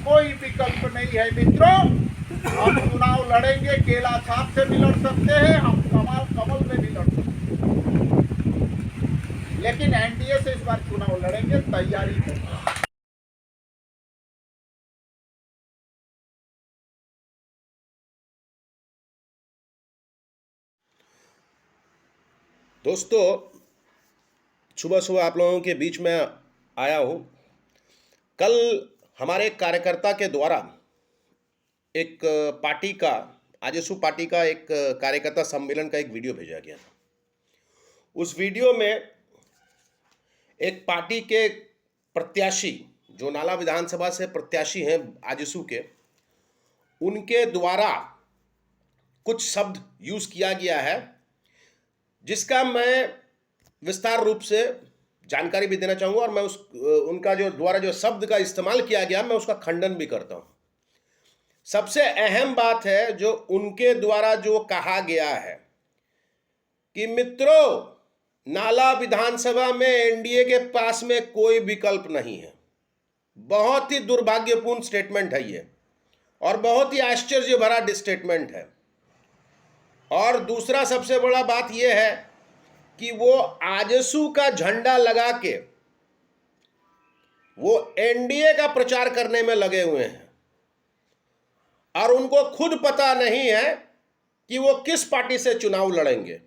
कोई विकल्प नहीं है मित्रों। हम चुनाव लड़ेंगे, केला साहब से भी लड़ सकते हैं, हम कमल से भी लड़ सकते हैं, लेकिन एनडीए से इस बार चुनाव लड़ेंगे, तैयारी करें। दोस्तों, सुबह सुबह आप लोगों के बीच में आया हूँ। कल हमारे एक कार्यकर्ता के द्वारा एक पार्टी का, आजसू पार्टी का एक कार्यकर्ता सम्मेलन का एक वीडियो भेजा गया था। उस वीडियो में एक पार्टी के प्रत्याशी जो नाला विधानसभा से प्रत्याशी हैं आजसू के, उनके द्वारा कुछ शब्द यूज किया गया है, जिसका मैं विस्तार रूप से जानकारी भी देना चाहूँगा, और मैं उनका जो द्वारा जो शब्द का इस्तेमाल किया गया, मैं उसका खंडन भी करता हूँ। सबसे अहम बात है जो उनके द्वारा जो कहा गया है कि मित्रों, नाला विधानसभा में एनडीए के पास में कोई विकल्प नहीं है। बहुत ही दुर्भाग्यपूर्ण स्टेटमेंट है ये, और बहुत ही आश्चर्य भरा स्टेटमेंट है। और दूसरा सबसे बड़ा बात यह है कि वो आजसू का झंडा लगा के वो एनडीए का प्रचार करने में लगे हुए हैं, और उनको खुद पता नहीं है कि वो किस पार्टी से चुनाव लड़ेंगे।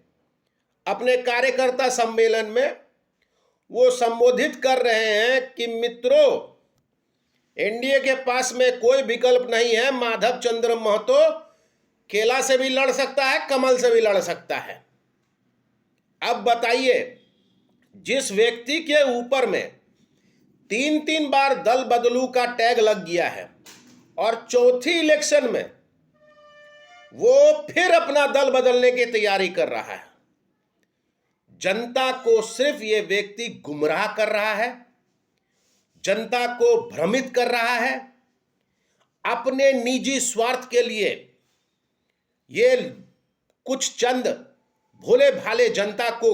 अपने कार्यकर्ता सम्मेलन में वो संबोधित कर रहे हैं कि मित्रों, एनडीए के पास में कोई विकल्प नहीं है। माधव चंद्र महतो केला से भी लड़ सकता है, कमल से भी लड़ सकता है। अब बताइए, जिस व्यक्ति के ऊपर में 3 बार दल बदलू का टैग लग गया है, और चौथी इलेक्शन में वो फिर अपना दल बदलने की तैयारी कर रहा है, जनता को सिर्फ ये व्यक्ति गुमराह कर रहा है, जनता को भ्रमित कर रहा है। अपने निजी स्वार्थ के लिए ये कुछ चंद भोले भाले जनता को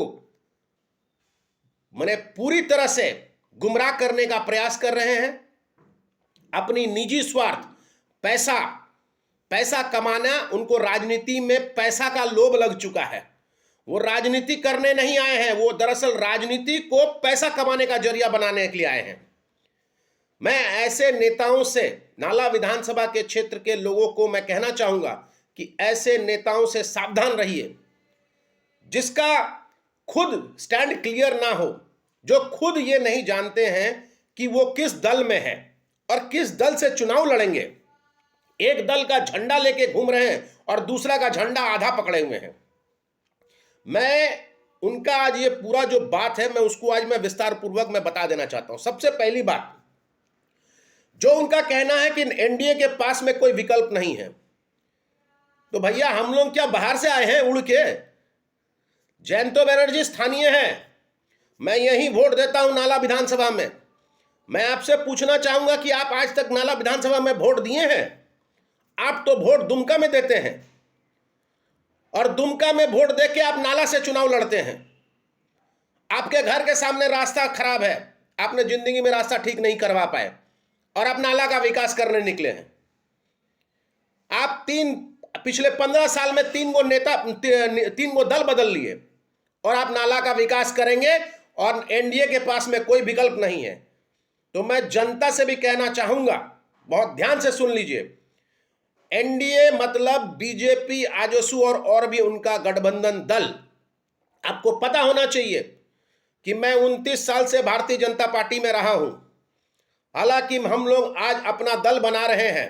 माने पूरी तरह से गुमराह करने का प्रयास कर रहे हैं। अपनी निजी स्वार्थ, पैसा कमाना, उनको राजनीति में पैसा का लोभ लग चुका है। वो राजनीति करने नहीं आए हैं, वो दरअसल राजनीति को पैसा कमाने का जरिया बनाने के लिए आए हैं। मैं ऐसे नेताओं से, नाला विधानसभा के क्षेत्र के लोगों को मैं कहना चाहूंगा कि ऐसे नेताओं से सावधान रहिए, जिसका खुद स्टैंड क्लियर ना हो, जो खुद ये नहीं जानते हैं कि वो किस दल में है और किस दल से चुनाव लड़ेंगे। एक दल का झंडा लेके घूम रहे हैं और दूसरा का झंडा आधा पकड़े हुए हैं। मैं उनका आज ये पूरा जो बात है, मैं उसको आज मैं विस्तार पूर्वक मैं बता देना चाहता हूं। सबसे पहली बात, जो उनका कहना है कि एनडीए के पास में कोई विकल्प नहीं है, तो भैया हम लोग क्या बाहर से आए हैं उड़ के? जयंतो बनर्जी स्थानीय है, मैं यहीं वोट देता हूं नाला विधानसभा में। मैं आपसे पूछना चाहूंगा कि आप आज तक नाला विधानसभा में वोट दिए हैं? आप तो वोट दुमका में देते हैं, और दुमका में वोट देके आप नाला से चुनाव लड़ते हैं। आपके घर के सामने रास्ता खराब है, आपने जिंदगी में रास्ता ठीक नहीं करवा पाए, और आप नाला का विकास करने निकले हैं। आप पिछले 15 साल में 3 गो दल बदल लिए, और आप नाला का विकास करेंगे, और एनडीए के पास में कोई विकल्प नहीं है। तो मैं जनता से भी कहना चाहूंगा, बहुत ध्यान से सुन लीजिए, एनडीए मतलब बीजेपी, आजसू और भी उनका गठबंधन दल। आपको पता होना चाहिए कि मैं 29 साल से भारतीय जनता पार्टी में रहा हूं। हालांकि हम लोग आज अपना दल बना रहे हैं,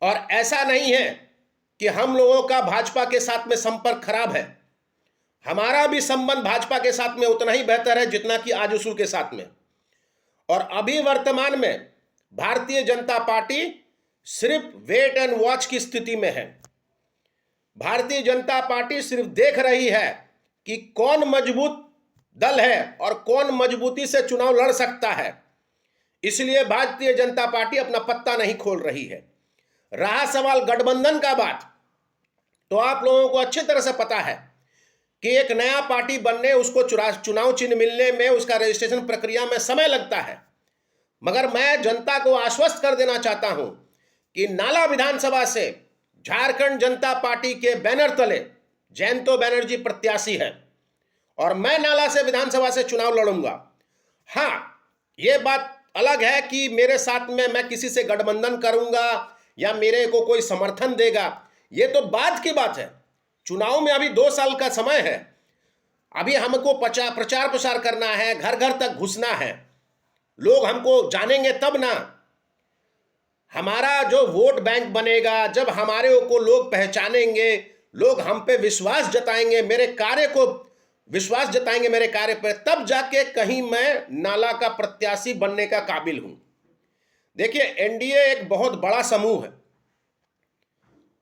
और ऐसा नहीं है कि हम लोगों का भाजपा के साथ में संपर्क खराब है। हमारा भी संबंध भाजपा के साथ में उतना ही बेहतर है जितना कि आजसू के साथ में। और अभी वर्तमान में भारतीय जनता पार्टी सिर्फ वेट एंड वॉच की स्थिति में है। भारतीय जनता पार्टी सिर्फ देख रही है कि कौन मजबूत दल है और कौन मजबूती से चुनाव लड़ सकता है। इसलिए भारतीय जनता पार्टी अपना पत्ता नहीं खोल रही है। रहा सवाल गठबंधन का बात, तो आप लोगों को अच्छी तरह से पता है कि एक नया पार्टी बनने, उसको चुनाव चिन्ह मिलने में, उसका रजिस्ट्रेशन प्रक्रिया में समय लगता है। मगर मैं जनता को आश्वस्त कर देना चाहता हूं कि नाला विधानसभा से झारखंड जनता पार्टी के बैनर तले जयंतो बनर्जी प्रत्याशी है और मैं नाला से विधानसभा से चुनाव लड़ूंगा। हां, यह बात अलग है कि मेरे साथ में मैं किसी से गठबंधन करूंगा या मेरे को कोई समर्थन देगा, यह तो बाद की बात है। चुनाव में अभी 2 साल का समय है। अभी हमको प्रचार प्रसार करना है, घर घर तक घुसना है, लोग हमको जानेंगे तब ना। हमारा जो वोट बैंक बनेगा, जब हमारे को लोग पहचानेंगे, लोग हम पे विश्वास जताएंगे, मेरे कार्य को विश्वास जताएंगे मेरे कार्य पर, तब जाके कहीं मैं नाला का प्रत्याशी बनने का काबिल हूं। देखिए, एनडीए एक बहुत बड़ा समूह है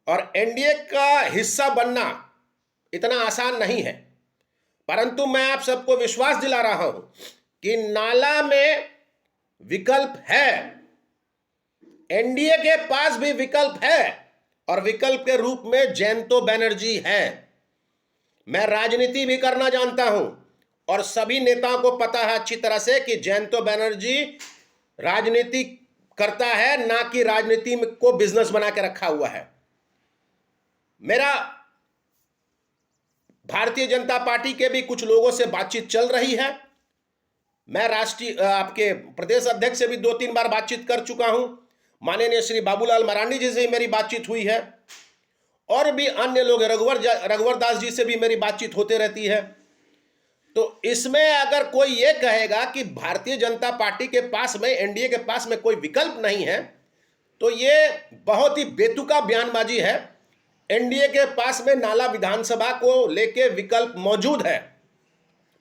और एनडीए का हिस्सा बनना इतना आसान नहीं है, परंतु मैं आप सबको विश्वास दिला रहा हूं कि नाला में विकल्प है। एनडीए के पास भी विकल्प है और विकल्प के रूप में जयंतो बनर्जी है। मैं राजनीति भी करना जानता हूं और सभी नेताओं को पता है अच्छी तरह से कि जयंतो बनर्जी राजनीति करता है, ना कि राजनीति को बिजनेस बना के रखा हुआ है। मेरा भारतीय जनता पार्टी के भी कुछ लोगों से बातचीत चल रही है। मैं राष्ट्रीय आपके प्रदेश अध्यक्ष से भी 2-3 बार बातचीत कर चुका हूं। माननीय श्री बाबूलाल मरांडी जी से मेरी बातचीत हुई है और भी अन्य लोग, रघुवर दास जी से भी मेरी बातचीत होते रहती है। तो इसमें अगर कोई ये कहेगा कि भारतीय जनता पार्टी के पास में, एनडीए के पास में कोई विकल्प नहीं है, तो ये बहुत ही बेतुका बयानबाजी है। एनडीए के पास में नाला विधानसभा को लेके विकल्प मौजूद है।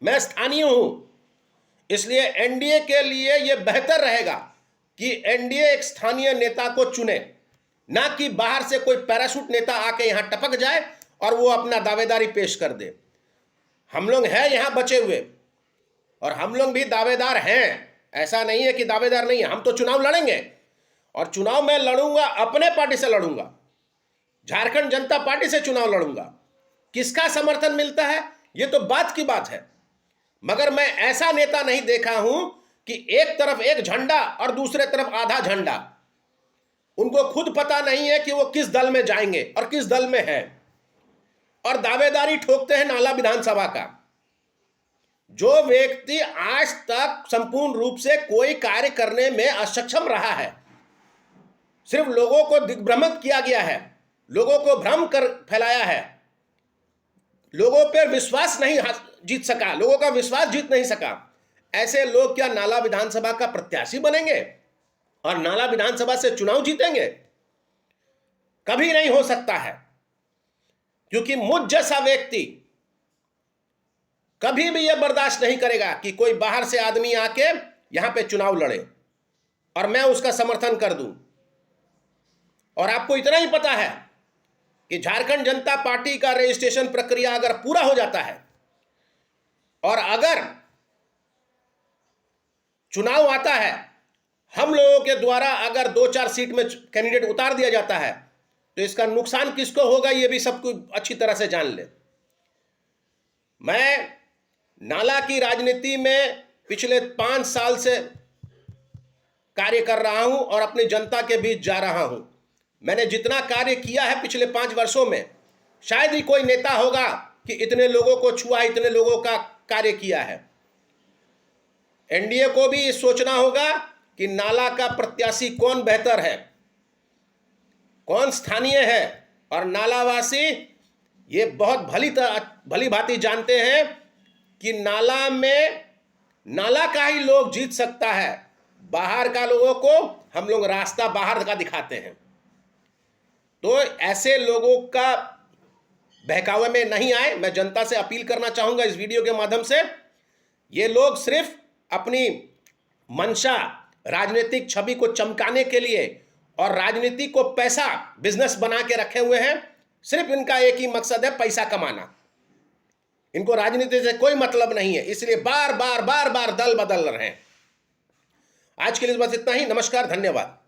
मैं स्थानीय हूं, इसलिए एनडीए के लिए यह बेहतर रहेगा कि एनडीए एक स्थानीय नेता को चुने, ना कि बाहर से कोई पैराशूट नेता आके यहां टपक जाए और वो अपना दावेदारी पेश कर दे। हम लोग हैं यहां बचे हुए और हम लोग भी दावेदार हैं, ऐसा नहीं है कि दावेदार नहीं है। हम तो चुनाव लड़ेंगे और चुनाव में लड़ूंगा, अपने पार्टी से लड़ूंगा, झारखंड जनता पार्टी से चुनाव लड़ूंगा। किसका समर्थन मिलता है यह तो बात की बात है, मगर मैं ऐसा नेता नहीं देखा हूं कि एक तरफ एक झंडा और दूसरे तरफ आधा झंडा। उनको खुद पता नहीं है कि वो किस दल में जाएंगे और किस दल में है, और दावेदारी ठोकते हैं नाला विधानसभा का। जो व्यक्ति आज तक संपूर्ण रूप से कोई कार्य करने में असक्षम रहा है, सिर्फ लोगों को दिग्भ्रमित किया गया है, लोगों को भ्रम कर फैलाया है, लोगों पर विश्वास नहीं जीत सका, लोगों का विश्वास जीत नहीं सका, ऐसे लोग क्या नाला विधानसभा का प्रत्याशी बनेंगे और नाला विधानसभा से चुनाव जीतेंगे? कभी नहीं हो सकता है, क्योंकि मुझ जैसा व्यक्ति कभी भी यह बर्दाश्त नहीं करेगा कि कोई बाहर से आदमी आके यहां पे चुनाव लड़े और मैं उसका समर्थन कर दूं। और आपको इतना ही पता है कि झारखंड जनता पार्टी का रजिस्ट्रेशन प्रक्रिया अगर पूरा हो जाता है और अगर चुनाव आता है, हम लोगों के द्वारा अगर 2-4 सीट में कैंडिडेट उतार दिया जाता है, तो इसका नुकसान किसको होगा ये भी सबको अच्छी तरह से जान ले। मैं नाला की राजनीति में पिछले 5 साल से कार्य कर रहा हूं और अपनी जनता के बीच जा रहा हूं। मैंने जितना कार्य किया है पिछले 5 वर्षों में, शायद ही कोई नेता होगा कि इतने लोगों को छुआ, इतने लोगों का कार्य किया है। एनडीए को भी सोचना होगा कि नाला का प्रत्याशी कौन बेहतर है, कौन स्थानीय है, और नालावासी ये बहुत भली भांति जानते हैं कि नाला में नाला का ही लोग जीत सकता है, बाहर का लोगों को हम लोग रास्ता बाहर का दिखाते हैं। तो ऐसे लोगों का बहकावे में नहीं आए। मैं जनता से अपील करना चाहूंगा इस वीडियो के माध्यम से, ये लोग सिर्फ अपनी मंशा, राजनीतिक छवि को चमकाने के लिए और राजनीति को पैसा, बिजनेस बना के रखे हुए हैं। सिर्फ इनका एक ही मकसद है, पैसा कमाना। इनको राजनीति से कोई मतलब नहीं है, इसलिए बार बार दल बदल रहे हैं। आज के लिए बस इतना ही। नमस्कार, धन्यवाद।